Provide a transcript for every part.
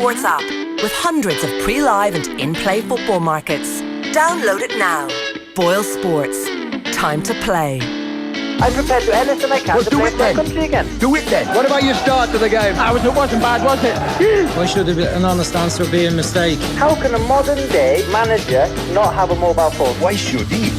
Sports app with hundreds of pre-live and in-play football markets. Download it now. Boyle Sports. Time to play. I'm prepared to do anything I can to play for my country again. Do it then. What about your start to the game? It wasn't bad, was it? Why should an honest answer be a mistake? How can a modern day manager not have a mobile phone? Why should he?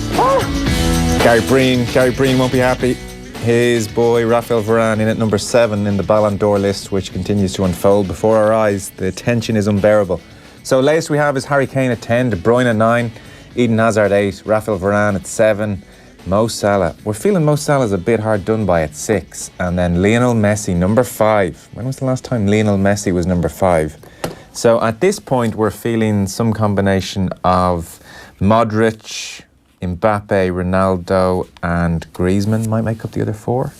Gary Breen won't be happy. His boy Raphael Varane in at number 7 in the Ballon d'Or list, which continues to unfold before our eyes. The tension is unbearable. So latest we have is Harry Kane at 10, De Bruyne at 9, Eden Hazard 8, Raphael Varane at 7, Mo Salah. We're feeling Mo Salah's a bit hard done by at 6, and then Lionel Messi number 5. When was the last time Lionel Messi was number 5? So at this point we're feeling some combination of Modric, Mbappe, Ronaldo and Griezmann might make up the other 4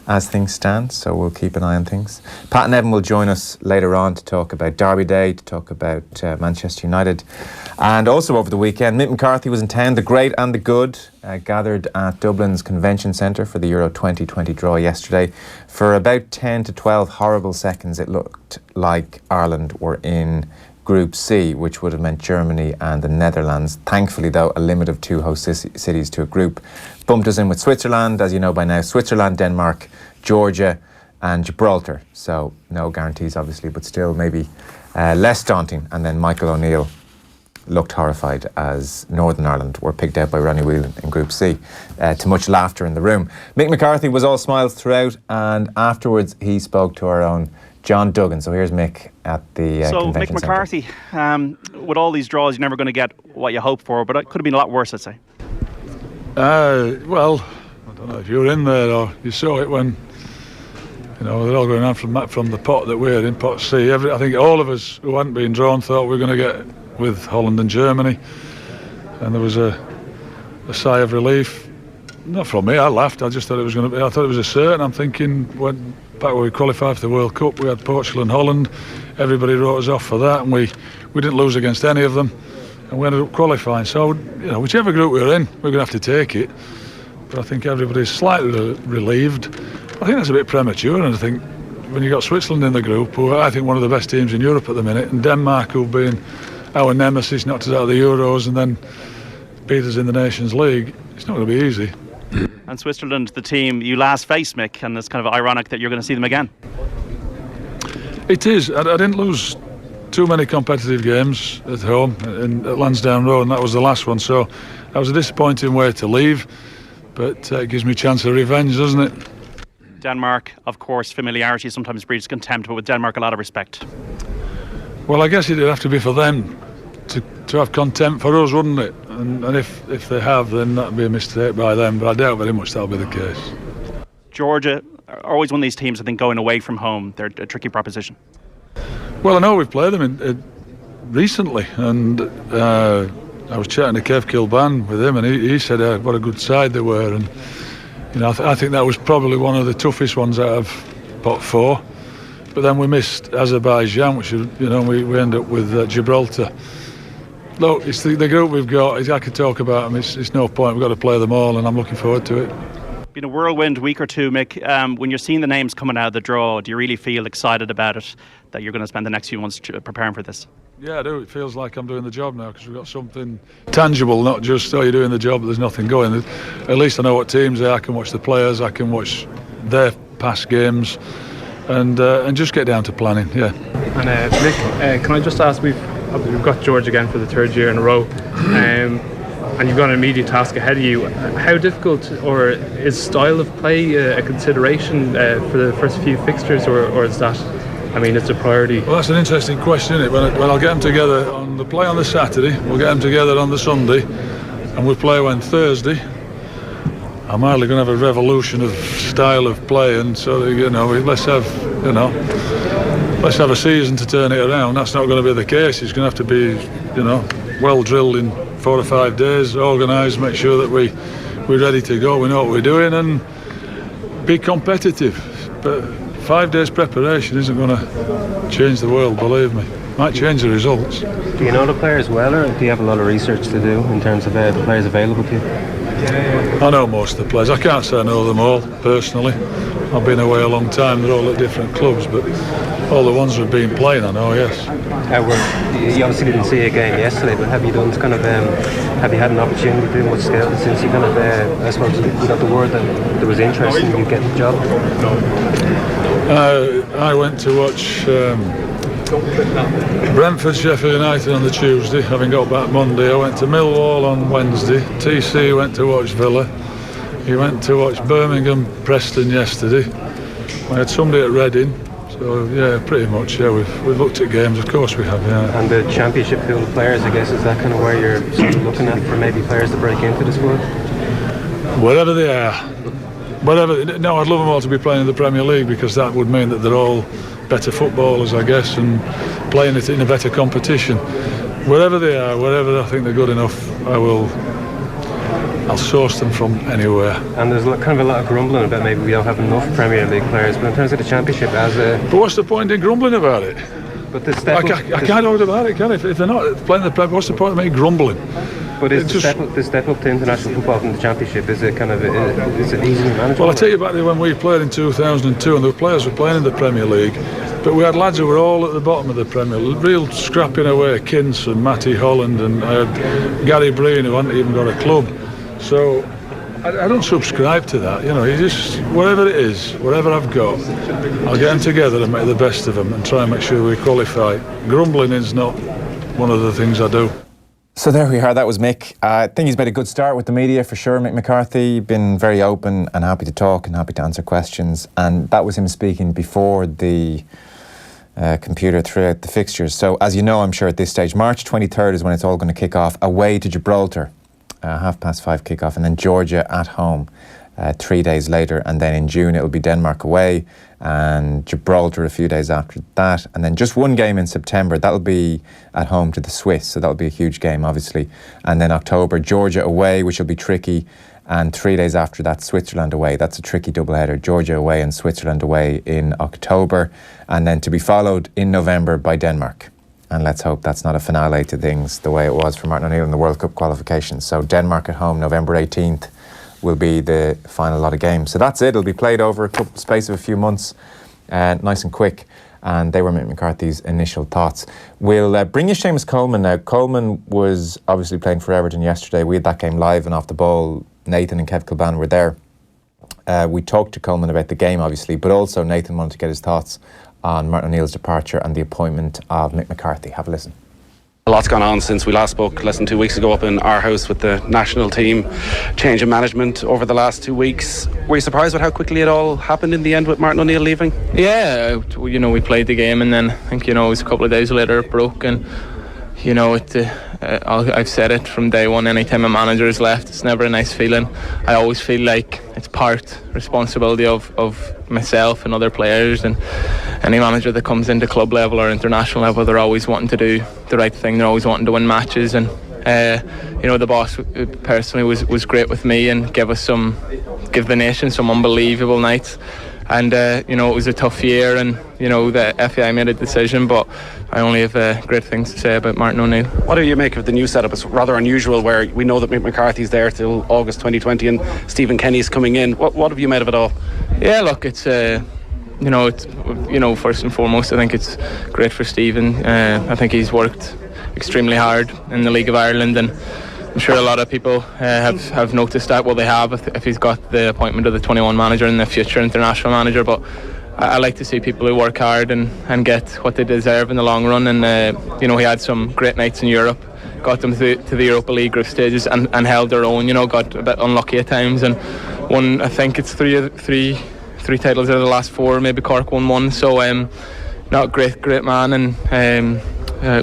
as things stand, so we'll keep an eye on things. Pat Nevin will join us later on to talk about Derby Day, to talk about Manchester United. And also over the weekend, Mick McCarthy was in town. The great and the good gathered at Dublin's Convention Centre for the Euro 2020 draw yesterday. For about 10 to 12 horrible seconds, it looked like Ireland were in Group C, which would have meant Germany and the Netherlands. Thankfully, though, a limit of 2 host cities to a group bumped us in with Switzerland, as you know by now. Switzerland, Denmark, Georgia and Gibraltar. So no guarantees, obviously, but still maybe less daunting. And then Michael O'Neill looked horrified as Northern Ireland were picked out by Ronnie Whelan in Group C, to much laughter in the room. Mick McCarthy was all smiles throughout, and afterwards he spoke to our own John Duggan. So here's Mick at the Convention Mick McCarthy, with all these draws, you're never going to get what you hope for, but it could have been a lot worse, I'd say. Well, I don't know if you were in there or you saw it when, they're all going on from the pot that we're in, pot C. I think all of us who hadn't been drawn thought we were going to get with Holland and Germany, and there was a sigh of relief. Not from me, I laughed. I just thought it was going to be. I thought it was a certain. I'm thinking back when we qualified for the World Cup, we had Portugal and Holland. Everybody wrote us off for that, and we didn't lose against any of them, and we ended up qualifying. So, whichever group we were in, we're going to have to take it. But I think everybody's slightly relieved. I think that's a bit premature, and I think when you got Switzerland in the group, who are, I think, one of the best teams in Europe at the minute, and Denmark, who've been our nemesis, knocked us out of the Euros and then beat us in the Nations League, it's not going to be easy. And Switzerland, the team you last faced, Mick, and it's kind of ironic that you're going to see them again. It is. I didn't lose too many competitive games at home at Lansdowne Road, and that was the last one, so that was a disappointing way to leave, but it gives me a chance of revenge, doesn't it? Denmark, of course, familiarity sometimes breeds contempt, but with Denmark a lot of respect. Well, I guess it'd have to be for them to have contempt for us, wouldn't it? And if they have, then that'd be a mistake by them, but I doubt very much that'll be the case. Georgia are always one of these teams, I think, going away from home. They're a tricky proposition. Well, I know we've played them recently, and I was chatting to Kev Kilban with him, and he said what a good side they were, and I think that was probably one of the toughest ones out of pot 4. But then we missed Azerbaijan, which we end up with Gibraltar. Look, it's the group we've got. I could talk about them. It's no point. We've got to play them all, and I'm looking forward to it. Been a whirlwind week or two, Mick. When you're seeing the names coming out of the draw, do you really feel excited about it, that you're going to spend the next few months preparing for this? Yeah, I do. It feels like I'm doing the job now because we've got something tangible, not just, you're doing the job, but there's nothing going. At least I know what teams they are. I can watch the players. I can watch their past games and just get down to planning, yeah. And Mick, can I just ask, we've got George again for the 3rd year in a row, and you've got an immediate task ahead of you. How difficult, or is style of play a consideration for the first few fixtures, or is that, it's a priority? Well, that's an interesting question, isn't it? When I'll get them together on the play on the Saturday, we'll get them together on the Sunday, and we'll play on Thursday. I'm hardly going to have a revolution of style of play, and so let's have a season to turn it around. That's not going to be the case. It's going to have to be, well drilled in 4 or 5 days, organised, make sure that we're ready to go, we know what we're doing, and be competitive. But 5 days preparation isn't going to change the world, believe me. Might change the results. Do you know the players well, or do you have a lot of research to do in terms of the players available to you? I know most of the players. I can't say I know them all personally, I've been away a long time. They're all at different clubs, but all the ones who've been playing, I know. Yes. You obviously didn't see a game yesterday, but have you done kind of have you had an opportunity to do much scouting since you kind of I suppose you got the word that there was interest in you getting the job? I went to watch Brentford Sheffield United on the Tuesday, having got back Monday. I went to Millwall on Wednesday. TC went to watch Villa. He went to watch Birmingham Preston yesterday. We had somebody at Reading. So yeah, pretty much. Yeah, we've looked at games. Of course we have. Yeah. And the Championship pool of players, I guess, is that kind of where you're sort of looking at for maybe players to break into the squad? Wherever they are. No, I'd love them all to be playing in the Premier League, because that would mean that they're all better footballers, I guess, and playing it in a better competition. Wherever they are, wherever I think they're good enough, I'll source them from anywhere. And there's kind of a lot of grumbling about maybe we don't have enough Premier League players, but in terms of the Championship, but what's the point in grumbling about it? But the step I can't argue about it, can I? If they're not playing the Premier, what's the point of me grumbling? But is the step up to international football from the Championship, is it easily manageable? Well, I tell you back there when we played in 2002, and the players were playing in the Premier League, but we had lads who were all at the bottom of the Premier League, real scrapping away, Kince and Matty Holland, and I had Gary Breen, who hadn't even got a club. So I don't subscribe to that. You just, whatever it is, whatever I've got, I'll get them together and make the best of them and try and make sure we qualify. Grumbling is not one of the things I do. So there we are, that was Mick. I think he's made a good start with the media for sure. Mick McCarthy, been very open and happy to talk and happy to answer questions. And that was him speaking before the computer threw out the fixtures. So as you know, I'm sure at this stage, March 23rd is when it's all going to kick off, away to Gibraltar. 5:30 kickoff, and then Georgia at home 3 days later, and then in June it'll be Denmark away and Gibraltar a few days after that, and then just one game in September, that'll be at home to the Swiss, so that'll be a huge game obviously, and then October Georgia away, which will be tricky, and 3 days after that Switzerland away. That's a tricky doubleheader, Georgia away and Switzerland away in October, and then to be followed in November by Denmark. And let's hope that's not a finale to things the way it was for Martin O'Neill in the World Cup qualifications. So Denmark at home, November 18th, will be the final lot of games. So that's it. It'll be played over a space of a few months, nice and quick. And they were Mick McCarthy's initial thoughts. We'll bring you Seamus Coleman now. Coleman was obviously playing for Everton yesterday. We had that game live and off the ball. Nathan and Kev Kilban were there. We talked to Coleman about the game, obviously, but also Nathan wanted to get his thoughts on Martin O'Neill's departure and the appointment of Mick McCarthy. Have a listen. A lot's gone on since we last spoke less than 2 weeks ago up in our house with the national team, change in management over the last 2 weeks. Were you surprised with how quickly it all happened in the end with Martin O'Neill leaving? Yeah, we played the game, and then I think it was a couple of days later it broke, and I've said it from day one, anytime a manager is left, it's never a nice feeling. I always feel like it's part responsibility of myself and other players, and any manager that comes into club level or international level, they're always wanting to do the right thing, they're always wanting to win matches, and the boss personally was great with me and give the nation some unbelievable nights. And it was a tough year, and the FAI made a decision, but I only have great things to say about Martin O'Neill. What do you make of the new setup? It's rather unusual, where we know that Mick McCarthy's there till August 2020 and Stephen Kenny's coming in. What have you made of it all? Yeah, look, it's first and foremost, I think it's great for Stephen. I think he's worked extremely hard in the League of Ireland, and I'm sure a lot of people have noticed that. Well, they have if he's got the appointment of the 21 manager and the future international manager. But I like to see people who work hard and get what they deserve in the long run. And he had some great nights in Europe, got them to the Europa League group stages and held their own. Got a bit unlucky at times and won. I think it's three titles out of the last four. Maybe Cork won one. So not great man, and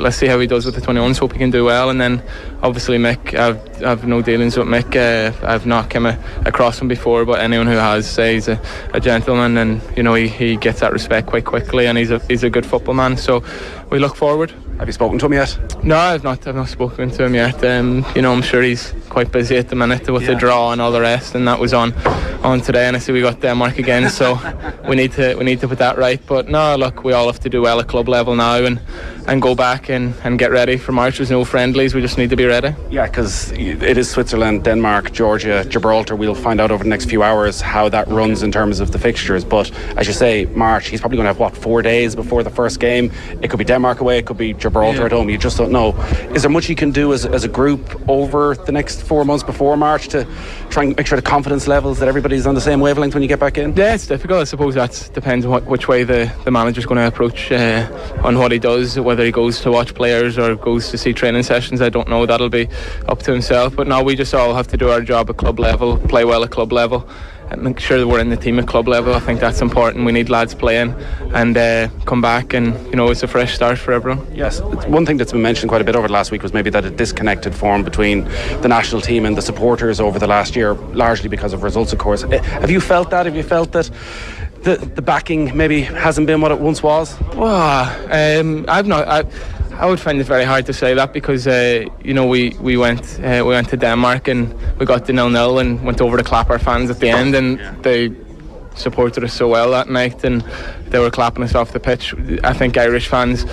let's see how he does with the 21s. Hope he can do well. And then obviously Mick, I've no dealings with Mick. I've not come across him before, but anyone who has says he's a gentleman, and he gets that respect quite quickly, and he's a good football man. So we look forward. Have you spoken to him yet? No, I've not spoken to him yet. I'm sure he's quite busy at the minute with the draw and all the rest, and that was on today, and I see we got Denmark again, so we need to put that right. But no, look, we all have to do well at club level now, and go back and get ready for March. There's no friendlies, we just need to be ready. Yeah, because it is Switzerland, Denmark, Georgia, Gibraltar. We'll find out over the next few hours how that runs in terms of the fixtures. But as you say, March, he's probably going to have 4 days before the first game. It could be Denmark away, it could be Gibraltar at home. You just don't know. Is there much you can do as a group over the next 4 months before March to try and make sure the confidence levels that everybody's on the same wavelength when you get back in? Yeah, it's difficult. I suppose that depends on which way the manager's going to approach on what he does, whether he goes to watch players or goes to see training sessions. I don't know. That'll be up to himself. But now we just all have to do our job at club level, play well at club level, and make sure that we're in the team at club level. I think that's important. We need lads playing and come back, and it's a fresh start for everyone. Yes, one thing that's been mentioned quite a bit over the last week was maybe that a disconnected form between the national team and the supporters over the last year, largely because of results, of course. Have you felt that? Have you felt that the backing maybe hasn't been what it once was? Well, I've not. I would find it very hard to say that because we went to Denmark and we got to 0-0 and went over to clap our fans at the end, and they supported us so well that night and they were clapping us off the pitch. I think Irish fans,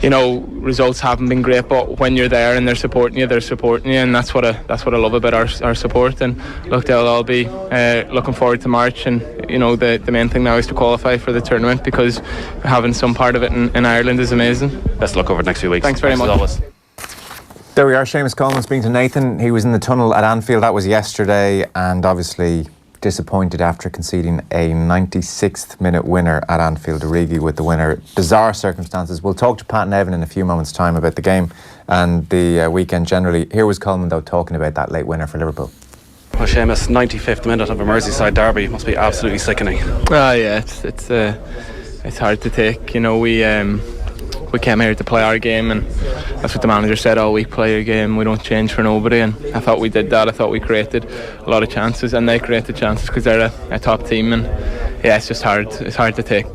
results haven't been great, but when you're there and they're supporting you, and that's what I love about our support. And look, they'll all be looking forward to March, and the main thing now is to qualify for the tournament, because having some part of it in Ireland is amazing. Best of luck over the next few weeks. Thanks very much. As always. There we are, Seamus Coleman speaking to Nathan. He was in the tunnel at Anfield. That was yesterday, and obviously disappointed after conceding a 96th minute winner at Anfield. Origi with the winner. Bizarre circumstances. We'll talk to Pat Nevin in a few moments' time about the game and the weekend generally. Here was Coleman, though, talking about that late winner for Liverpool. Well, Seamus, 95th minute of a Merseyside derby must be absolutely sickening. Yeah, it's hard to take. We came here to play our game, and that's what the manager said all week: play your game, we don't change for nobody. And I thought we did that. I thought we created a lot of chances, and they created chances because they're a top team. And yeah, it's just hard. It's hard to take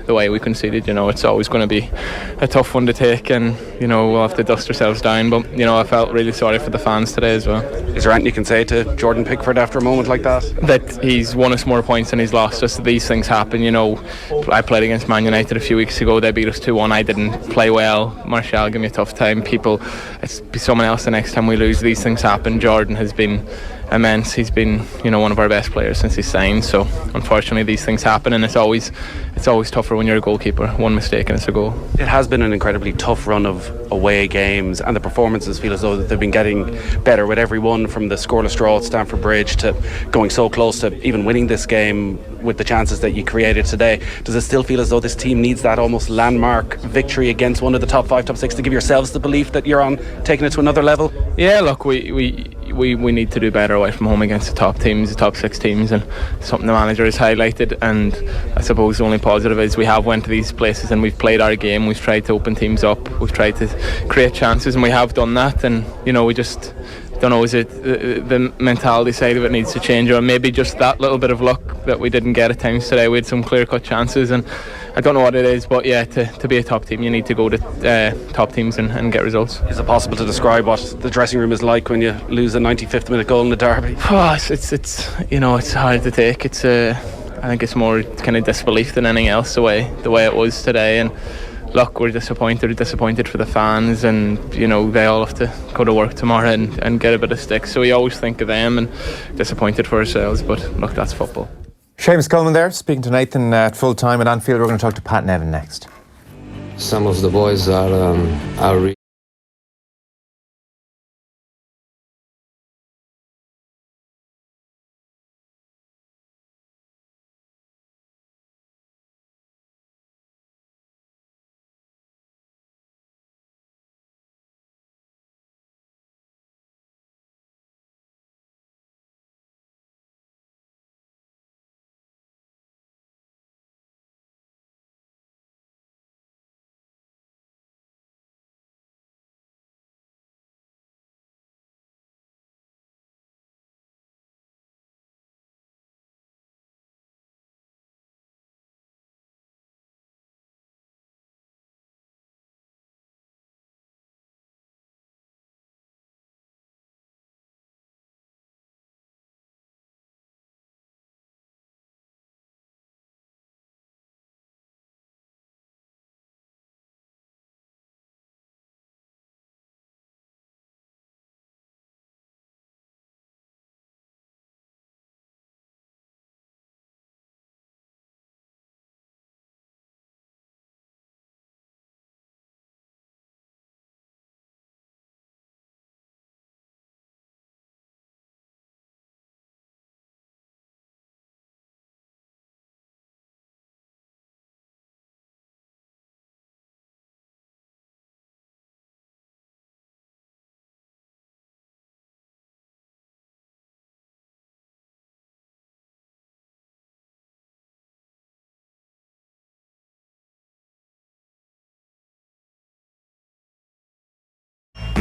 the way we conceded. It's always going to be a tough one to take, and we'll have to dust ourselves down. But I felt really sorry for the fans today as well. Is there anything you can say to Jordan Pickford after a moment like that? That he's won us more points than he's lost us. These things happen. I played against Man United a few weeks ago. They beat us 2-1. I didn't play well. Martial gave me a tough time. It's be someone else the next time we lose. These things happen. Jordan has been immense. He's been one of our best players since he signed. So unfortunately these things happen, and it's always tougher when you're a goalkeeper. One mistake and it's a goal. It has been an incredibly tough run of away games, and the performances feel as though that they've been getting better with every one, from the scoreless draw at Stamford Bridge to going so close to even winning this game with the chances that you created today. Does it still feel as though this team needs that almost landmark victory against one of the top 5, top 6 to give yourselves the belief that you're on taking it to another level? Yeah, look, we need to do better away from home against the top teams, the top 6 teams, and something the manager has highlighted. And I suppose the only positive is we have went to these places and we've played our game. We've tried to open teams up, we've tried to create chances, and we have done that. And we just don't know, is it the mentality side of it needs to change, or maybe just that little bit of luck that we didn't get at times today. We had some clear-cut chances, and I don't know what it is, but yeah, to be a top team you need to go to top teams and get results. Is it possible to describe what the dressing room is like when you lose a 95th minute goal in the derby? It's hard to take. I think it's more kind of disbelief than anything else, the way it was today. And look, we're disappointed for the fans, and they all have to go to work tomorrow and get a bit of stick, so we always think of them, and disappointed for ourselves. But look, that's football. Seamus Coleman there, speaking to Nathan at full time at Anfield. We're going to talk to Pat Nevin next. Some of the boys are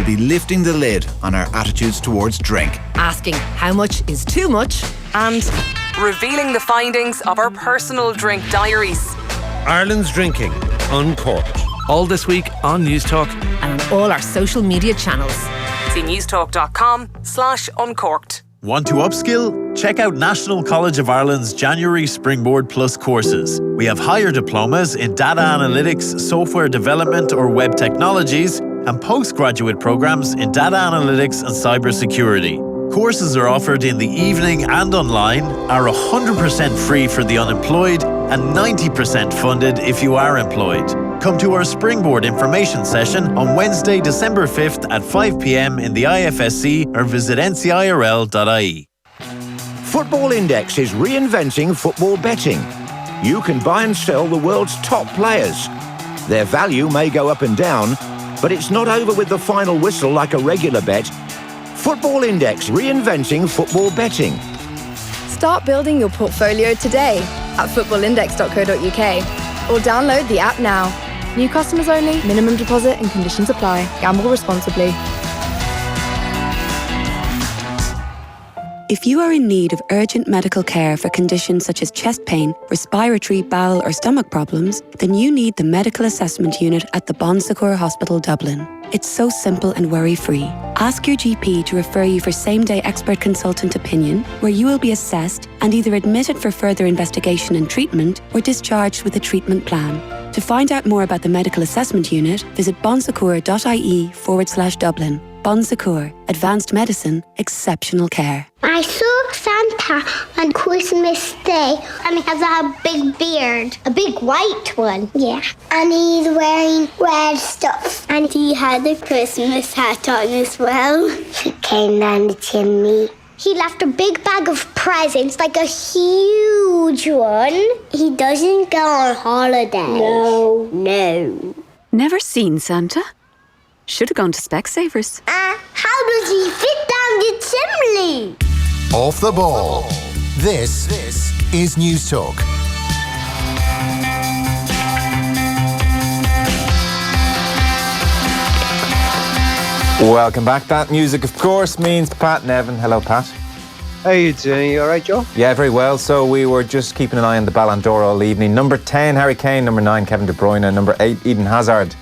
be lifting the lid on our attitudes towards drink. Asking how much is too much and revealing the findings of our personal drink diaries. Ireland's drinking, uncorked. All this week on News Talk and on all our social media channels. See newstalk.com/uncorked. Want to upskill? Check out National College of Ireland's January Springboard Plus courses. We have higher diplomas in data analytics, software development or web technologies, and postgraduate programs in data analytics and cybersecurity. Courses are offered in the evening and online, are 100% free for the unemployed, and 90% funded if you are employed. Come to our Springboard information session on Wednesday, December 5th at 5 p.m. in the IFSC or visit ncirl.ie. Football Index is reinventing football betting. You can buy and sell the world's top players. Their value may go up and down, but it's not over with the final whistle like a regular bet. Football Index reinventing football betting. Start building your portfolio today at footballindex.co.uk or download the app now. New customers only, minimum deposit and conditions apply. Gamble responsibly. If you are in need of urgent medical care for conditions such as chest pain, respiratory, bowel or stomach problems, then you need the Medical Assessment Unit at the Bon Secours Hospital Dublin. It's so simple and worry-free. Ask your GP to refer you for same-day expert consultant opinion, where you will be assessed and either admitted for further investigation and treatment or discharged with a treatment plan. To find out more about the Medical Assessment Unit, visit bonsecours.ie/Dublin. Bon Secours. Advanced medicine. Exceptional care. I saw Santa on Christmas Day, and he has a big beard. A big white one. Yeah. And he's wearing red stuff. And he had a Christmas hat on as well. He came down the chimney. He left a big bag of presents, like a huge one. He doesn't go on holiday. No. Never seen Santa? Should have gone to Specsavers. How does he fit down the chimney? Off the ball. This is News Talk. Welcome back. That music, of course, means Pat Nevin. Hello, Pat. How you doing? You all right, Joe? Yeah, very well. So we were just keeping an eye on the Ballon d'Or all evening. Number 10, Harry Kane. Number 9, Kevin De Bruyne. Number 8, Eden Hazard.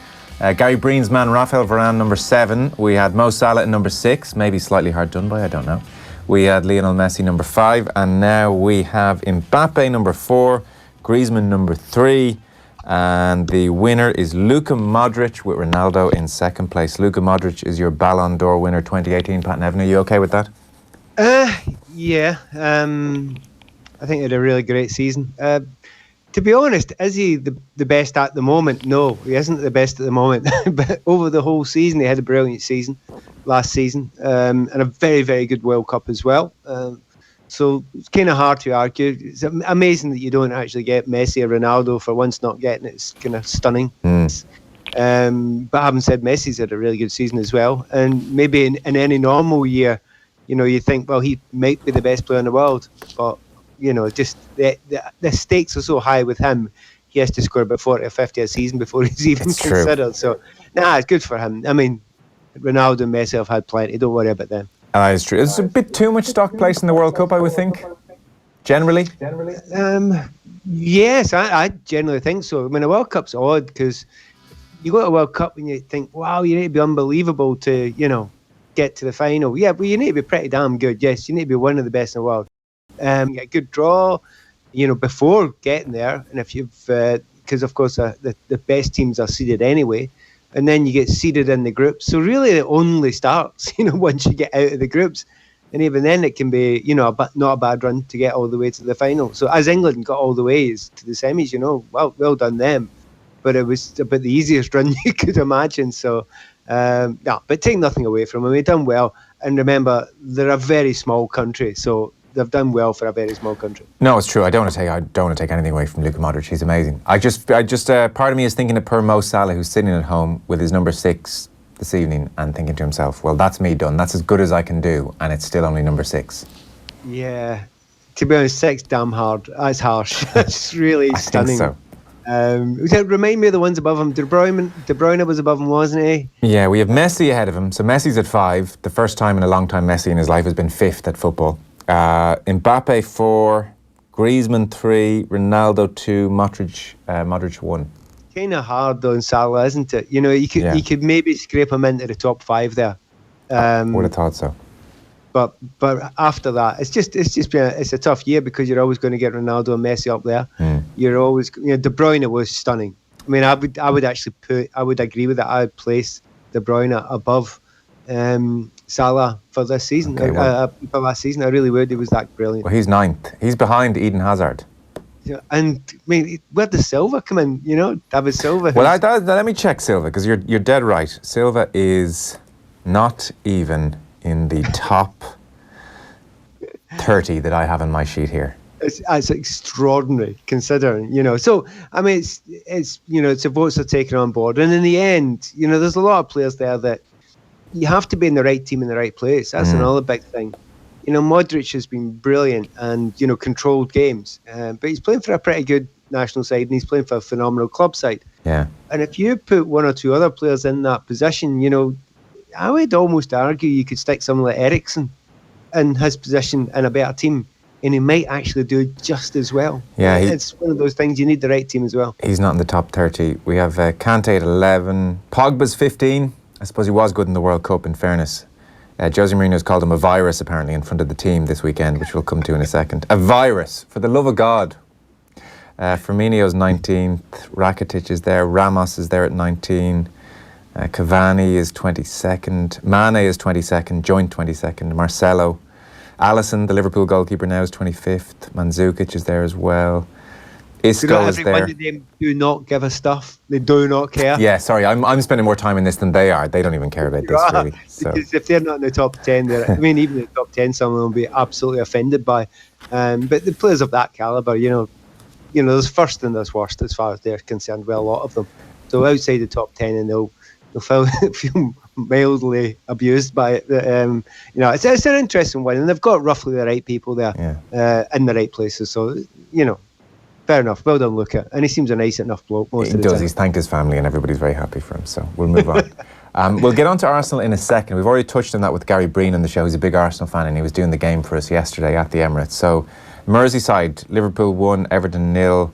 Gary Breen's man, Raphael Varane, number 7. We had Mo Salah at number 6. Maybe slightly hard done by, I don't know. We had Lionel Messi, number 5. And now we have Mbappe, number 4. Griezmann, number 3. And the winner is Luka Modric with Ronaldo in second place. Luka Modric is your Ballon d'Or winner 2018. Pat Nevin, are you okay with that? Yeah. I think he had a really great season. To be honest, is he the best at the moment? No, he isn't the best at the moment. But over the whole season, he had a brilliant season last season, and a very, very good World Cup as well. So it's kind of hard to argue. It's amazing that you don't actually get Messi or Ronaldo for once not getting it. It's kind of stunning. But having said, Messi's had a really good season as well. And maybe in any normal year, you think, well, he might be the best player in the world. But, just the stakes are so high with him. He has to score about 40 or 50 a season before he's even considered. True. So, it's good for him. I mean, Ronaldo and Messi have had plenty. Don't worry about them. It's true. It's a bit too much stock placed in the World Cup, I would think. Generally? Yes, I generally think so. I mean, a World Cup's odd because you go to a World Cup and you think, wow, you need to be unbelievable to, get to the final. Yeah, but you need to be pretty damn good. Yes, you need to be one of the best in the world. Get a good draw, before getting there. And if you've, because of course the best teams are seeded anyway, and then you get seeded in the groups. So really it only starts, once you get out of the groups. And even then it can be, not a bad run to get all the way to the final. So as England got all the way to the semis, well done them. But it was about the easiest run you could imagine. So, but take nothing away from them. They've done well. And remember, they're a very small country. So they've done well for a very small country. No, it's true. I don't want to take anything away from Luka Modric. He's amazing. I just part of me is thinking of per Mo Salah, who's sitting at home with his number 6 this evening and thinking to himself, well, that's me done. That's as good as I can do, and it's still only number 6. Yeah. To be honest, 6 damn hard. That's harsh. That's really stunning. I think so. Remind me of the ones above him. De Bruyne was above him, wasn't he? Yeah, we have Messi ahead of him. So Messi's at 5. The first time in a long time Messi in his life has been 5th at football. Mbappe 4, Griezmann 3, Ronaldo 2, Modric 1. Kind of hard though in Salah, isn't it? You know, you could maybe scrape him into the top 5 there. Would have thought so. But after that, it's a tough year because you're always going to get Ronaldo and Messi up there. You're always, De Bruyne was stunning. I mean, I would agree with that. I would place De Bruyne above Salah for this season. For last season, I really would. He was that brilliant. Well, he's 9th. He's behind Eden Hazard. Yeah, and I mean, where does Silva come in? You know, David Silva. Well, let me check Silva because you're dead right. Silva is not even in the top 30 that I have on my sheet here. It's extraordinary considering, you know. So I mean, it's you know, it's the votes are taken on board, and in the end, you know, there's a lot of players there that you have to be in the right team in the right place. That's another big thing. You know, Modric has been brilliant and, you know, controlled games, but he's playing for a pretty good national side and he's playing for a phenomenal club side. Yeah. And if you put 1 or 2 other players in that position, you know, I would almost argue you could stick someone like Eriksen in his position in a better team and he might actually do just as well. Yeah, it's one of those things, you need the right team as well. He's not in the top 30. We have Kante at 11. Pogba's 15. I suppose he was good in the World Cup, in fairness. Jose Mourinho's called him a virus, apparently, in front of the team this weekend, which we'll come to in a second. A virus, for the love of God. Firmino's 19th. Rakitic is there. Ramos is there at 19. Cavani is 22nd. Mane is 22nd, joint 22nd. Marcelo. Alisson, the Liverpool goalkeeper now, is 25th. Mandzukic is there as well. Isco is there. Of them do not give a stuff. They do not care. Yeah, sorry, I'm spending more time in this than they are. They don't even care about this, really. So. Because if they're not in the top 10, I mean, even in the top 10, someone will be absolutely offended by. But the players of that calibre, you know, there's first and there's worst as far as they're concerned. Well, a lot of them. So outside the top 10, and they'll feel mildly abused by it. You know, it's an interesting one, and they've got roughly the right people there in the right places. So, you know. Fair enough. Well done, Luca. And he seems a nice enough bloke most of the time. He's thanked his family and everybody's very happy for him. So we'll move on. We'll get on to Arsenal in a second. We've already touched on that with Gary Breen on the show. He's a big Arsenal fan and he was doing the game for us yesterday at the Emirates. So Merseyside, Liverpool 1, Everton 0.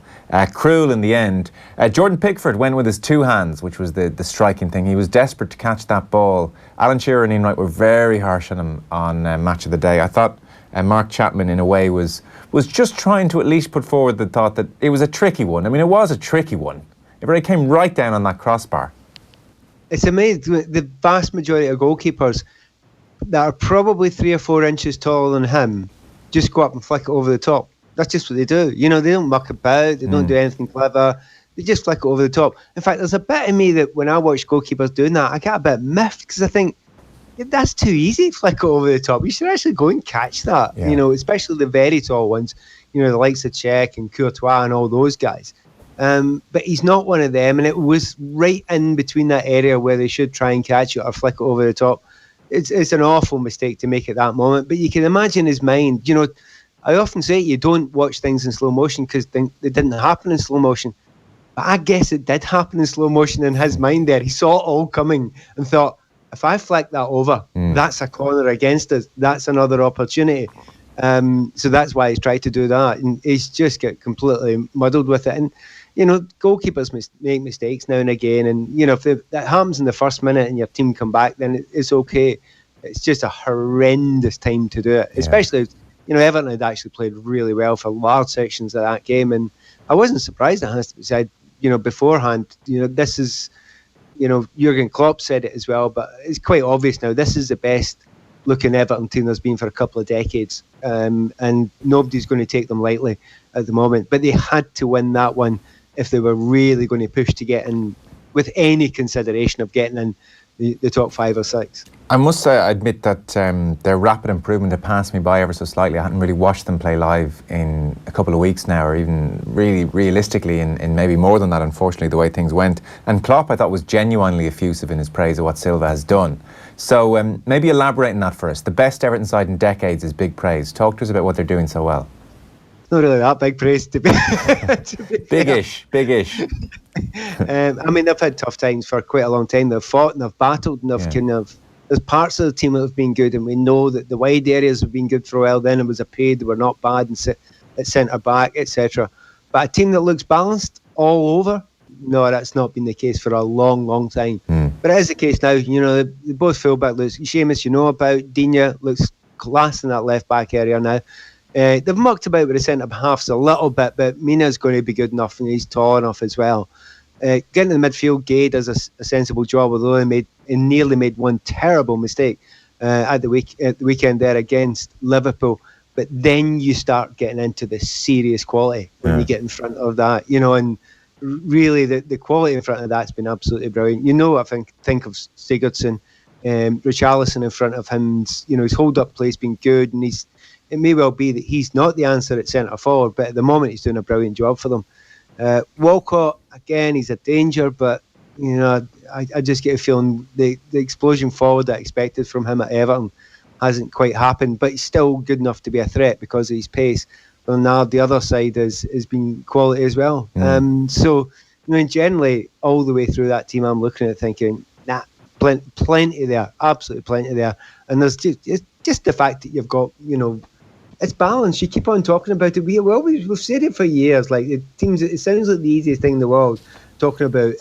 Cruel in the end. Jordan Pickford went with his 2 hands, which was the striking thing. He was desperate to catch that ball. Alan Shearer and Ian Wright were very harsh on him on Match of the Day. I thought Mark Chapman, in a way, was just trying to at least put forward the thought that it was a tricky one. I mean, it was a tricky one. It came right down on that crossbar. It's amazing. The vast majority of goalkeepers that are probably 3 or 4 inches taller than him just go up and flick it over the top. That's just what they do. You know, they don't muck about. They don't do anything clever. They just flick it over the top. In fact, there's a bit of me that when I watch goalkeepers doing that, I get a bit miffed because I think, that's too easy, flick it over the top. You should actually go and catch that, you know, especially the very tall ones, you know, the likes of Cech and Courtois and all those guys. But he's not one of them, and it was right in between that area where they should try and catch it or flick it over the top. It's an awful mistake to make at that moment, but you can imagine his mind. You know, I often say you don't watch things in slow motion because they didn't happen in slow motion. But I guess it did happen in slow motion in his mind there. He saw it all coming and thought, if I flick that over, that's a corner against us. That's another opportunity. So that's why he's tried to do that. And he's just get completely muddled with it. And, you know, goalkeepers make mistakes now and again. And, you know, if that happens in the first minute and your team come back, then it's okay. It's just a horrendous time to do it. Especially, you know, Everton had actually played really well for large sections of that game. And I wasn't surprised, it has to be said, you know, beforehand. You know, this is... You know, Jurgen Klopp said it as well, but it's quite obvious now. This is the best looking Everton team there's been for a couple of decades, and nobody's going to take them lightly at the moment. But they had to win that one if they were really going to push to get in with any consideration of getting in the top 5 or 6. I must say, I admit that their rapid improvement had passed me by ever so slightly. I hadn't really watched them play live in a couple of weeks now, or even really realistically in maybe more than that, unfortunately, the way things went. And Klopp, I thought, was genuinely effusive in his praise of what Silva has done. So maybe elaborate on that for us. The best Everton side in decades is big praise. Talk to us about what they're doing so well. not really that big praise to be. Biggish. I mean, they've had tough times for quite a long time. They've fought and they've battled and they've there's parts of the team that have been good, and we know that the wide areas have been good for a while. Then it was a paid, they were not bad at centre back, etc. But a team that looks balanced all over, no, that's not been the case for a long time. But it is the case now. Both fullback looks. Seamus, about Digne looks class in that left back area now. They've mucked about with the centre halves a little bit, but Mina's going to be good enough, and he's tall enough as well. Getting to the midfield, Gay does a sensible job, although he nearly made one terrible mistake at the weekend there against Liverpool. But then you start getting into the serious quality when you get in front of that, and really the quality in front of that's been absolutely brilliant. I think of Sigurdsson, Richarlison in front of him. His hold-up play's been good, and it may well be that he's not the answer at centre forward, but at the moment he's doing a brilliant job for them. Walcott, again, he's a danger, but I just get a feeling the explosion forward that I expected from him at Everton hasn't quite happened, but he's still good enough to be a threat because of his pace. And now the other side has been quality as well. So, generally, all the way through that team, I'm looking at it thinking, plenty there, absolutely plenty there. And there's just the fact that you've got, it's balanced. You keep on talking about it. We've said it for years. Like the teams, it sounds like the easiest thing in the world talking about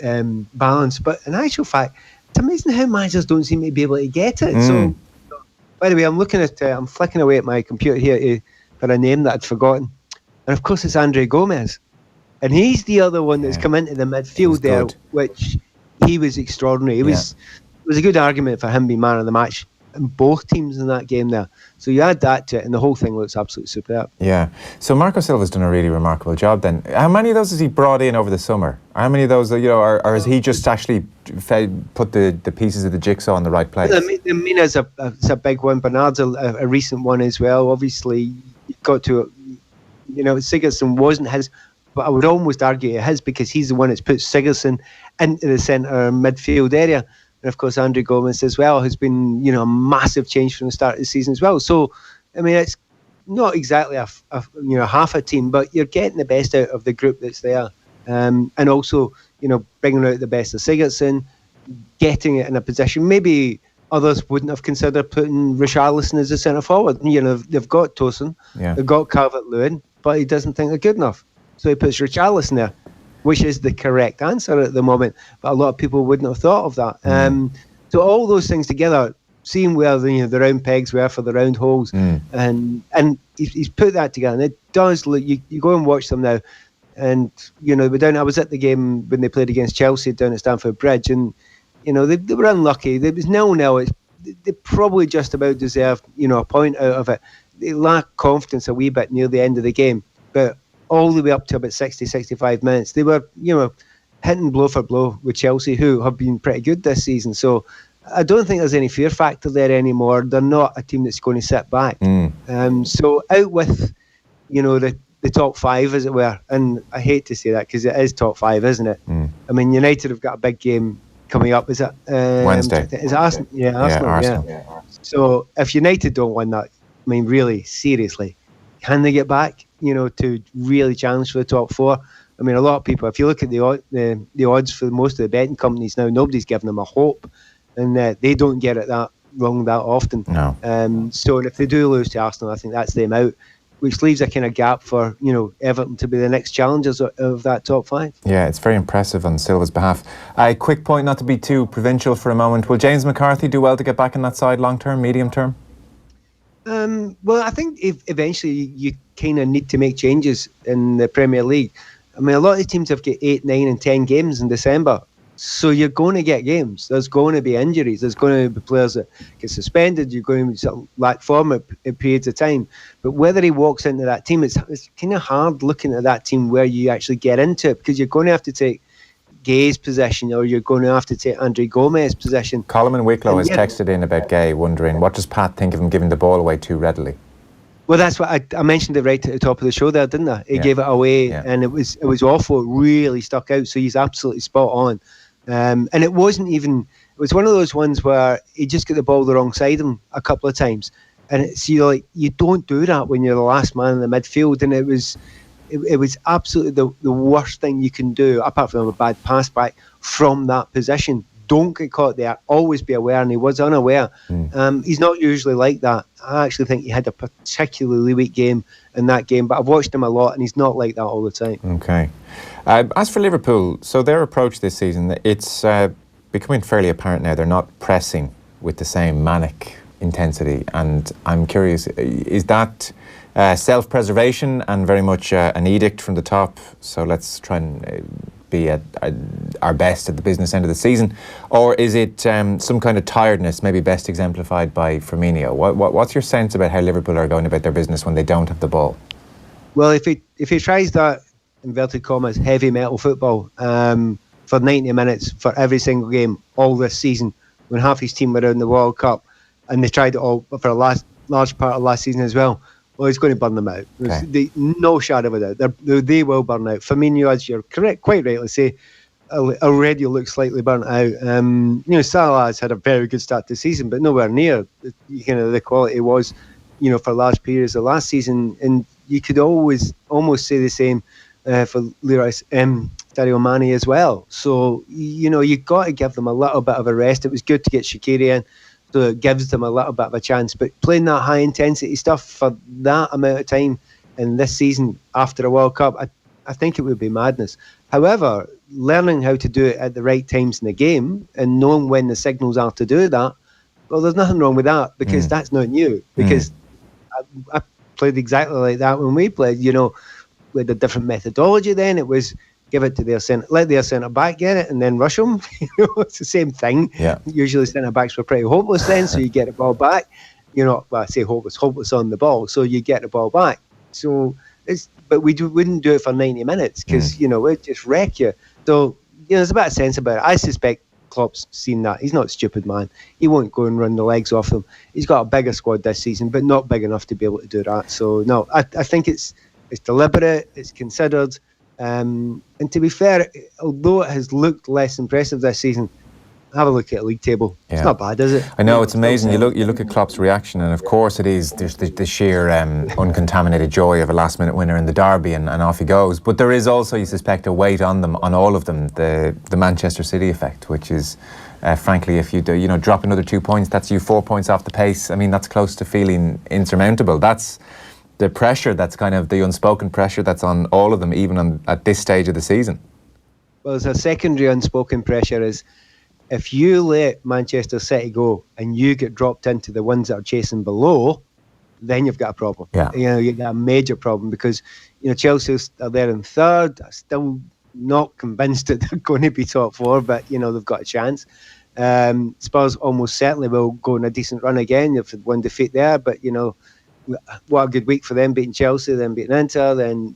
balance, but in actual fact, it's amazing how managers don't seem to be able to get it. So, by the way, I'm flicking away at my computer here for a name that I'd forgotten, and of course it's Andre Gomez, and he's the other one that's come into the midfield there, which he was extraordinary. It was a good argument for him being man of the match in both teams in that game there. So you add that to it, and the whole thing looks absolutely superb. Yeah. So Marco Silva's done a really remarkable job then. How many of those has he brought in over the summer? How many of those, or has he just actually put the pieces of the jigsaw in the right place? Mina's a big one. Bernard's a recent one as well. Obviously, you've got to, Sigurdsson wasn't his, but I would almost argue it is because he's the one that's put Sigurdsson into the centre midfield area. And of course, Andre Gomez as well has been, a massive change from the start of the season as well. So, I mean, it's not exactly half a team, but you're getting the best out of the group that's there, and also, bringing out the best of Sigurdsson, getting it in a position maybe others wouldn't have considered putting Richarlison as a centre forward. They've got Tosin, they've got Calvert-Lewin, but he doesn't think they're good enough, so he puts Richarlison there, which is the correct answer at the moment, but a lot of people wouldn't have thought of that. So all those things together, seeing where the round pegs were for the round holes, and he's put that together, and it does look. You go and watch them now, and I was at the game when they played against Chelsea down at Stamford Bridge, and they were unlucky. It was 0-0. They probably just about deserved a point out of it. They lacked confidence a wee bit near the end of the game, but all the way up to about 60-65 minutes, they were, hitting blow for blow with Chelsea, who have been pretty good this season. So I don't think there's any fear factor there anymore. They're not a team that's going to sit back. So out with, the top five, as it were. And I hate to say that because it is top five, isn't it? I mean, United have got a big game coming up. Is it Wednesday? Is it Arsenal? Yeah, Arsenal. Yeah. So if United don't win that, I mean, really, seriously, can they get back? To really challenge for the top four. I mean, a lot of people, if you look at the odds for most of the betting companies now, nobody's giving them a hope, and they don't get it that wrong that often. No. So if they do lose to Arsenal, I think that's them out, which leaves a kind of gap for Everton to be the next challengers of that top five. Yeah, it's very impressive on Silva's behalf. A quick point, not to be too provincial for a moment. Will James McCarthy do well to get back in that side long term, medium term? Well, I think eventually you kind of need to make changes in the Premier League. I mean, a lot of teams have got 8, 9 and 10 games in December. So you're going to get games. There's going to be injuries. There's going to be players that get suspended. You're going to lack form at periods of time. But whether he walks into that team, it's kind of hard looking at that team where you actually get into it, because you're going to have to take Gay's position, or you're going to have to take Andre Gomez's position. Coleman Wicklow has texted in about Gay, wondering, what does Pat think of him giving the ball away too readily? Well, that's what I mentioned it right at the top of the show there, didn't I? He gave it away, and it was awful. It really stuck out. So he's absolutely spot on. And it wasn't even. It was one of those ones where he just got the ball the wrong side of him a couple of times, And it's, you don't do that when you're the last man in the midfield. And it was absolutely the worst thing you can do, apart from a bad pass back from that position. Don't get caught there. Always be aware, and he was unaware. He's not usually like that. I actually think he had a particularly weak game in that game, but I've watched him a lot, and he's not like that all the time. Okay. As for Liverpool, so their approach this season, it's becoming fairly apparent now. They're not pressing with the same manic intensity, and I'm curious, is that self-preservation and very much an edict from the top? So let's try and be at our best at the business end of the season, or is it some kind of tiredness, maybe best exemplified by Firmino? What's your sense about how Liverpool are going about their business when they don't have the ball? Well, if he tries that, inverted commas, heavy metal football for 90 minutes for every single game all this season, when half his team were in the World Cup, and they tried it all for a large part of last season as well, well, he's going to burn them out. Okay. No shadow of a doubt. They will burn out. Firmino, as you're correct, quite rightly say, already looks slightly burnt out. Salah has had a very good start to the season, but nowhere near the quality it was, for large periods of last season. And you could almost say the same for Leroy Sadio Mane as well. So, you've got to give them a little bit of a rest. It was good to get Shaqiri in, so it gives them a little bit of a chance. But playing that high-intensity stuff for that amount of time in this season after a World Cup, I think it would be madness. However, learning how to do it at the right times in the game and knowing when the signals are to do that, well, there's nothing wrong with that, because that's not new. Because I played exactly like that when we played. With a different methodology then. It was give it to let their centre-back get it and then rush them. It's the same thing. Yeah. Usually centre-backs were pretty hopeless then, so you get the ball back. Well, I say hopeless on the ball, so you get the ball back. So but we wouldn't do it for 90 minutes because, it'd just wreck you. So, there's a bit of sense about it. I suspect Klopp's seen that. He's not a stupid man. He won't go and run the legs off them. He's got a bigger squad this season, but not big enough to be able to do that. So, no, I think it's deliberate, it's considered. And to be fair, although it has looked less impressive this season, have a look at the league table. Yeah. It's not bad, is it? I know, it's amazing. You look at Klopp's reaction, and of course it is. There's the sheer uncontaminated joy of a last-minute winner in the derby, and off he goes. But there is also, you suspect, a weight on them, on all of them, the Manchester City effect, which is, frankly, if you do, drop another 2 points, that's you 4 points off the pace. I mean, that's close to feeling insurmountable. That's the pressure, that's kind of the unspoken pressure that's on all of them, even at this stage of the season. Well, there's a secondary unspoken pressure is if you let Manchester City go and you get dropped into the ones that are chasing below, then you've got a problem. Yeah. You've got a major problem because, Chelsea are there in third. I'm still not convinced that they're going to be top four, but, they've got a chance. Spurs almost certainly will go on a decent run again. They've had one defeat there, but, what a good week for them, beating Chelsea, then beating Inter, then,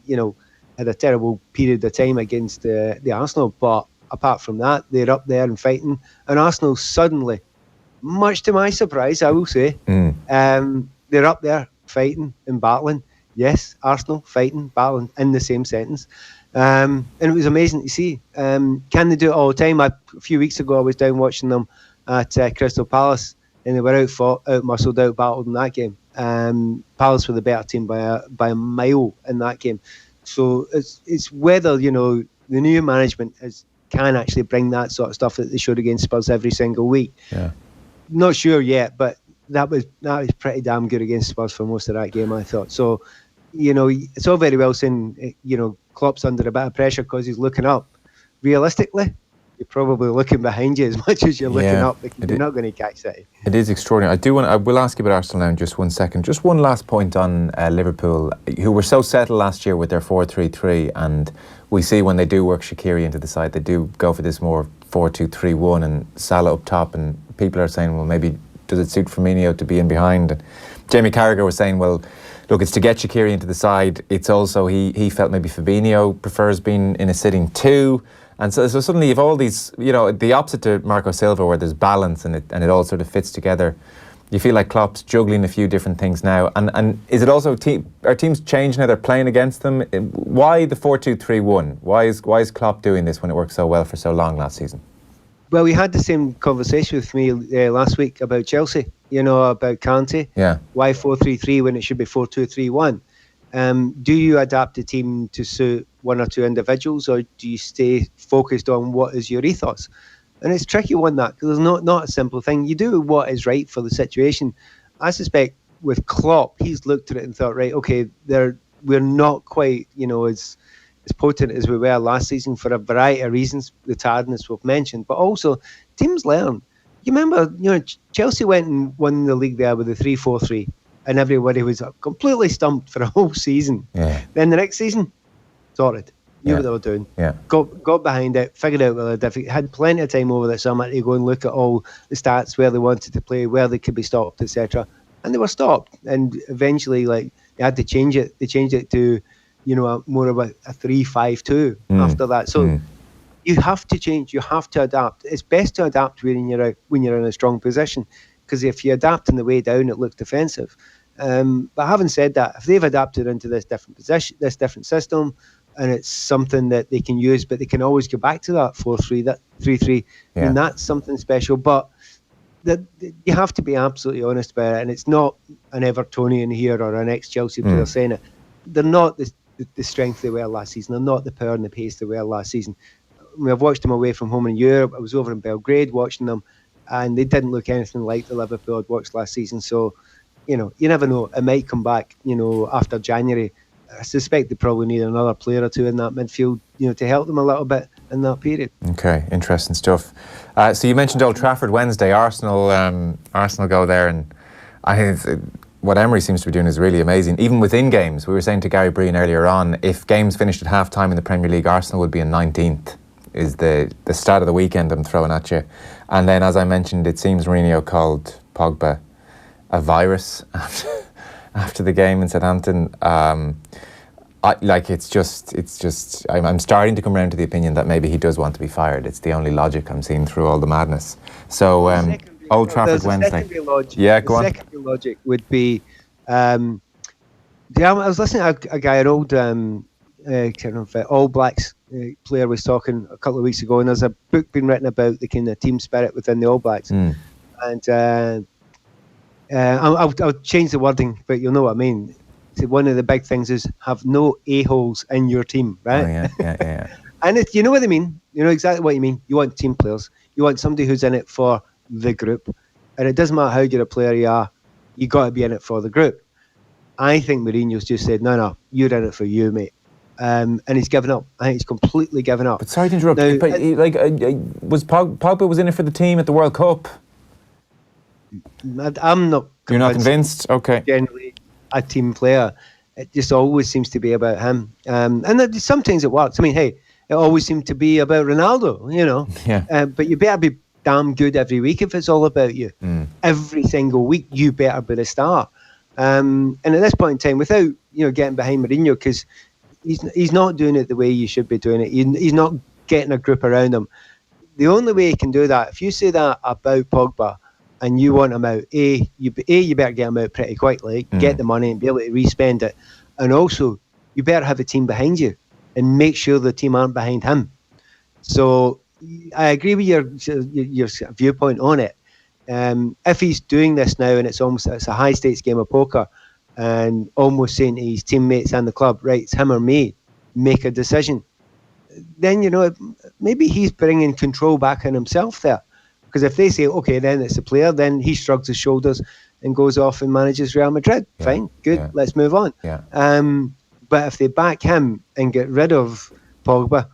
had a terrible period of time against the Arsenal. But apart from that, they're up there and fighting. And Arsenal suddenly, much to my surprise, I will say, they're up there fighting and battling. Yes, Arsenal fighting, battling in the same sentence. And it was amazing to see. Can they do it all the time? A few weeks ago, I was down watching them at Crystal Palace, and they were out-muscled, out-battled in that game. Palace were the better team by a mile in that game. So it's whether the new management can actually bring that sort of stuff that they showed against Spurs every single week. Yeah, not sure yet, but that was pretty damn good against Spurs for most of that game, I thought. So it's all very well saying Klopp's under a bit of pressure because he's looking up. Realistically, you're probably looking behind you as much as you're looking up, because you're not going to catch City. It is extraordinary. I will ask you about Arsenal now in just 1 second. Just one last point on Liverpool, who were so settled last year with their 4-3-3, and we see when they do work Shaqiri into the side, they do go for this more 4-2-3-1 and Salah up top, and people are saying, well, maybe does it suit Firmino to be in behind? And Jamie Carragher was saying, well, look, it's to get Shaqiri into the side. It's also, he felt maybe Fabinho prefers being in a sitting two. And so suddenly you've all these, the opposite to Marco Silva, where there's balance and it all sort of fits together. You feel like Klopp's juggling a few different things now. And is it also, are teams changing how they're playing against them? Why the 4-2-3-1? Why is Klopp doing this when it worked so well for so long last season? Well, we had the same conversation with me last week about Chelsea. about Kante. Yeah. Why 4-3-3 when it should be 4-2-3-1? Do you adapt the team to suit one or two individuals, or do you stay focused on what is your ethos? And it's a tricky one, that, because there's not a simple thing. You do what is right for the situation. I suspect with Klopp, he's looked at it and thought, right, okay, we're not quite, as potent as we were last season for a variety of reasons, the tiredness we've mentioned, but also teams learn. You remember, Chelsea went and won the league there with the 3-4-3, and everybody was completely stumped for a whole season. Yeah. Then the next season, sorted. Knew what they were doing. Yeah. Got behind it, figured out what they did. Had plenty of time over the summer to go and look at all the stats, where they wanted to play, where they could be stopped, etc. And they were stopped. And eventually, they had to change it. They changed it to, more of a 3-5-2 after that. So you have to change. You have to adapt. It's best to adapt when you're in a strong position, because if you adapt on the way down, it looks defensive. But having said that, if they've adapted into this different position, this different system, and it's something that they can use, but they can always go back to that 4-3, that 3-3. I mean, that's something special. But you have to be absolutely honest about it, and it's not an Evertonian here or an ex-Chelsea player saying it. They're not the strength they were last season. They're not the power and the pace they were last season. I mean, I've watched them away from home in Europe. I was over in Belgrade watching them, and they didn't look anything like the Liverpool I'd watched last season. So, you never know. It might come back, after January. I suspect they probably need another player or two in that midfield, to help them a little bit in that period. Okay, interesting stuff. So you mentioned Old Trafford Wednesday. Arsenal go there, and I think what Emery seems to be doing is really amazing. Even within games, we were saying to Gary Breen earlier on, if games finished at half-time in the Premier League, Arsenal would be in 19th, is the start of the weekend I'm throwing at you. And then, as I mentioned, it seems Mourinho called Pogba a virus after the game in Southampton. I'm starting to come around to the opinion that maybe he does want to be fired. It's the only logic I'm seeing through all the madness. So, Old Trafford Wednesday. Yeah, go on. The secondary logic would be, I was listening to a guy, an old All Blacks player, was talking a couple of weeks ago, and there's a book being written about the kind of team spirit within the All Blacks. And I'll change the wording, but you'll know what I mean. So one of the big things is have no a-holes in your team, right? Oh, yeah. And you know what I mean. You know exactly what you mean. You want team players. You want somebody who's in it for the group. And it doesn't matter how good a player you are, you got to be in it for the group. I think Mourinho's just said, no, you're in it for you, mate. And he's given up. I think he's completely given up. But sorry to interrupt. Now, was Pogba was in it for the team at the World Cup? I'm not. You're not convinced? Okay. Generally, a team player, it just always seems to be about him. And sometimes it works. I mean, hey, it always seemed to be about Ronaldo, Yeah. But you better be damn good every week if it's all about you. Every single week, you better be the star. And at this point in time, without getting behind Mourinho, because he's not doing it the way you should be doing it. He's not getting a group around him. The only way he can do that, if you say that about Pogba and you want him out, you better get him out pretty quickly, get the money and be able to re-spend it. And also, you better have a team behind you and make sure the team aren't behind him. So I agree with your viewpoint on it. If he's doing this now and it's a high stakes game of poker, and almost saying to his teammates and the club, right, it's him or me, make a decision, then maybe he's bringing control back on himself there. Because if they say, okay, then it's the player, then he shrugs his shoulders and goes off and manages Real Madrid. Yeah. Fine, good, let's move on. Yeah. But if they back him and get rid of Pogba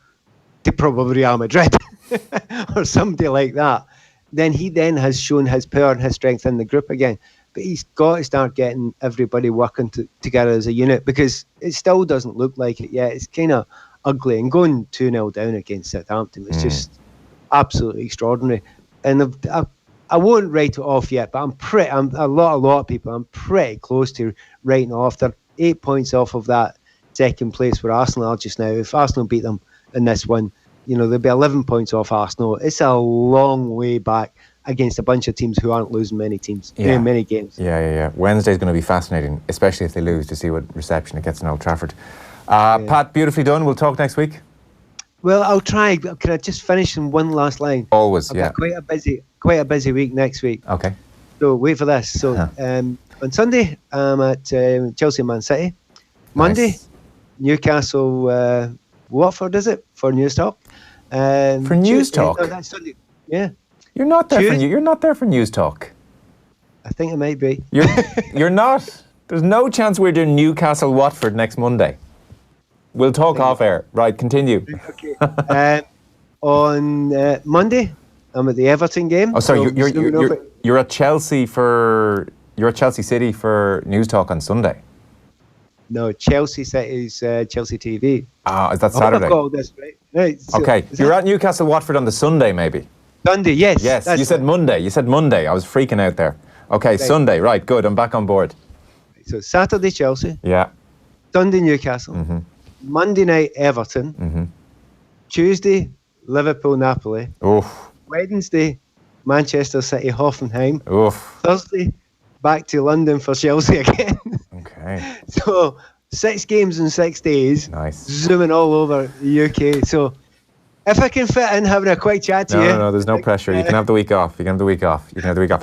to probably Real Madrid or somebody like that, then he then has shown his power and his strength in the group again. But he's got to start getting everybody working together as a unit, because it still doesn't look like it yet. It's kind of ugly. And going 2-0 down against Southampton was just absolutely extraordinary. And I won't write it off yet, but a lot of people, I'm pretty close to writing off. They're 8 points off of that second place where Arsenal are just now. If Arsenal beat them in this one, they'll be 11 points off Arsenal. It's a long way back against a bunch of teams who aren't losing many games. Yeah. Wednesday's going to be fascinating, especially if they lose, to see what reception it gets in Old Trafford. Pat, beautifully done. We'll talk next week. Well, I'll try. Can I just finish in one last line? Always, I've got quite a busy week next week. Okay. So wait for this. So on Sunday, I'm at Chelsea Man City. Monday, Newcastle Watford, is it? For News Talk. For News Talk? No, that's Sunday. Yeah. You're not there you're not there for News Talk. I think it might be. You're not. There's no chance we're doing Newcastle Watford next Monday. We'll talk off air. Right, continue. Okay. On Monday, I'm at the Everton game. Oh, sorry, so you're at Chelsea City for News Talk on Sunday. No, Chelsea City's Chelsea TV. Ah, is that Saturday? I've got all this, right? So okay, you're at Newcastle Watford on the Sunday, maybe. Sunday, yes. Yes, you said Monday. You said Monday. I was freaking out there. Okay, right. Sunday, right, good. I'm back on board. So Saturday, Chelsea. Yeah. Sunday, Newcastle. Mm-hmm. Monday night, Everton. Mm-hmm. Tuesday, Liverpool, Napoli. Oof. Wednesday, Manchester City, Hoffenheim. Oof. Thursday, back to London for Chelsea again. Okay. So 6 games in 6 days. Nice. Zooming all over the UK. So if I can fit in having a quick chat to you. No, there's no pressure. You can have the week off.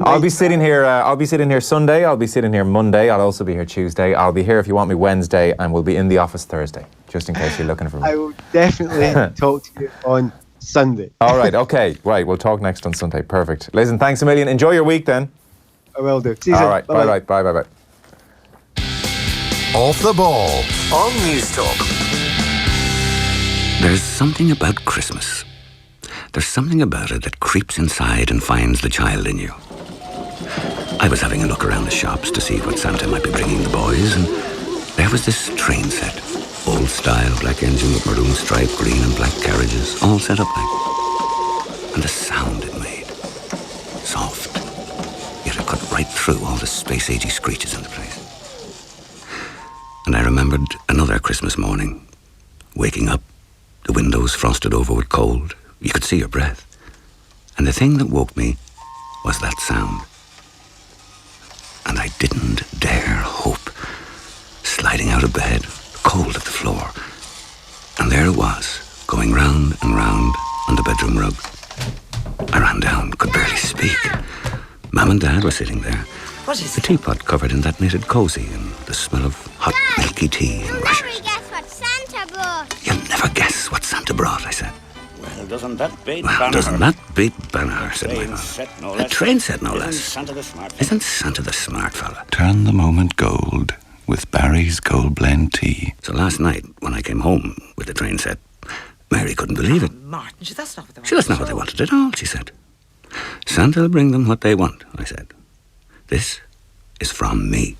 I'll be sitting here. Sunday. I'll be sitting here Monday. I'll also be here Tuesday. I'll be here if you want me Wednesday, and we'll be in the office Thursday, just in case you're looking for me. I will definitely talk to you on Sunday. All right. Okay. Right. We'll talk next on Sunday. Perfect. Listen, thanks a million. Enjoy your week then. I will do. See you soon. All right. Bye. Bye. Off the Ball on News Talk. There's something about Christmas. There's something about it that creeps inside and finds the child in you. I was having a look around the shops to see what Santa might be bringing the boys, and there was this train set. Old style, black engine with maroon stripe, green and black carriages, all set up like. And the sound it made. Soft. Yet it cut right through all the space-agey screeches in the place. And I remembered another Christmas morning, waking up, the windows frosted over with cold. You could see your breath. And the thing that woke me was that sound. And I didn't dare hope. Sliding out of bed, cold at the floor. And there it was, going round and round on the bedroom rug. I ran down, could barely speak. Mum and Dad were sitting there. What is the teapot covered in that knitted cozy and the smell of hot milky tea and rashers. Guess what Santa brought? You'll never guess what Santa brought, I said. Well, doesn't that beat Well, doesn't that beat Banner, said my mum. No A train set, no less. Isn't Santa the smart fella? Turn the moment gold with Barry's Gold Blend Tea. So last night, when I came home with the train set, Mary couldn't believe it. Martin, that's not what they wanted. That's not what they wanted at all, she said. Santa'll bring them what they want, I said. This is from me.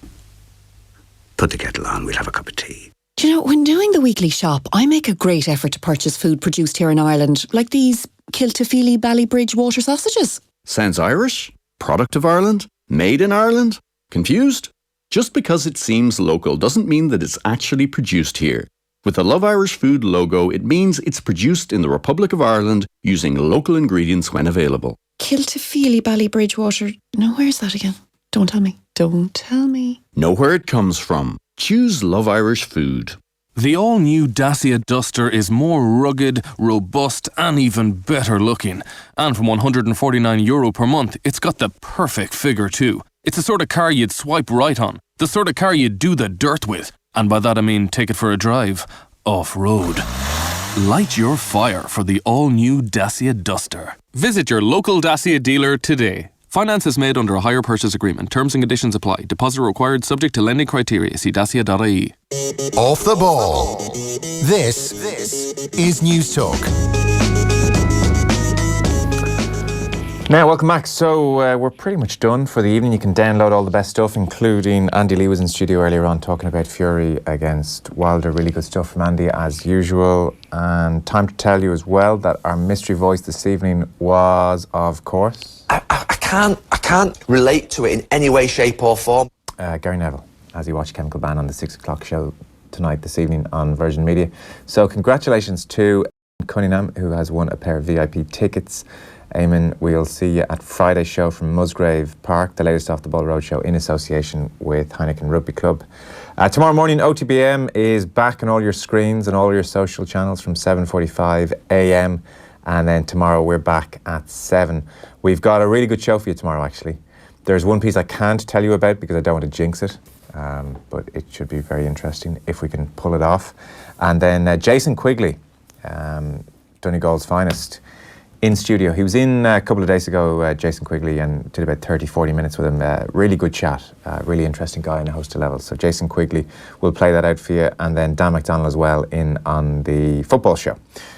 Put the kettle on, we'll have a cup of tea. Do you know, when doing the weekly shop, I make a great effort to purchase food produced here in Ireland, like these Kiltafeely Ballybridge water sausages. Sounds Irish? Product of Ireland? Made in Ireland? Confused? Just because it seems local doesn't mean that it's actually produced here. With the Love Irish Food logo, it means it's produced in the Republic of Ireland using local ingredients when available. Kiltafeely Ballybridge water. No, where's that again? Don't tell me. Don't tell me. Know where it comes from. Choose Love Irish Food. The all-new Dacia Duster is more rugged, robust and even better looking. And from €149 per month, it's got the perfect figure too. It's the sort of car you'd swipe right on. The sort of car you'd do the dirt with. And by that I mean take it for a drive. Off-road. Light your fire for the all-new Dacia Duster. Visit your local Dacia dealer today. Finance is made under a hire purchase agreement. Terms and conditions apply. Deposit required subject to lending criteria. See dacia.ie. Off the Ball. This is News Talk. Now, welcome back. So we're pretty much done for the evening. You can download all the best stuff, including Andy Lee was in studio earlier on talking about Fury against Wilder. Really good stuff from Andy, as usual. And time to tell you as well that our mystery voice this evening was, of course... I can't relate to it in any way, shape or form. Gary Neville, as you watch Chemical Ban on the 6 o'clock show tonight, this evening on Virgin Media. So congratulations to Cunningham, who has won a pair of VIP tickets. Eamon, we'll see you at Friday's show from Musgrave Park, the latest Off the Ball Roadshow in association with Heineken Rugby Club. Tomorrow morning, OTBM is back on all your screens and all your social channels from 7:45 a.m. And then tomorrow we're back at 7. We've got a really good show for you tomorrow, actually. There's one piece I can't tell you about because I don't want to jinx it, but it should be very interesting if we can pull it off. And then Jason Quigley, Donegal's finest, in studio. He was in a couple of days ago, Jason Quigley, and did about 30-40 minutes with him. Really good chat, really interesting guy on a host of levels. So Jason Quigley will play that out for you, and then Dan McDonnell as well in on the football show.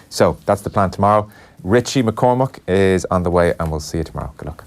So that's the plan tomorrow. Richie McCormack is on the way, and we'll see you tomorrow. Good luck.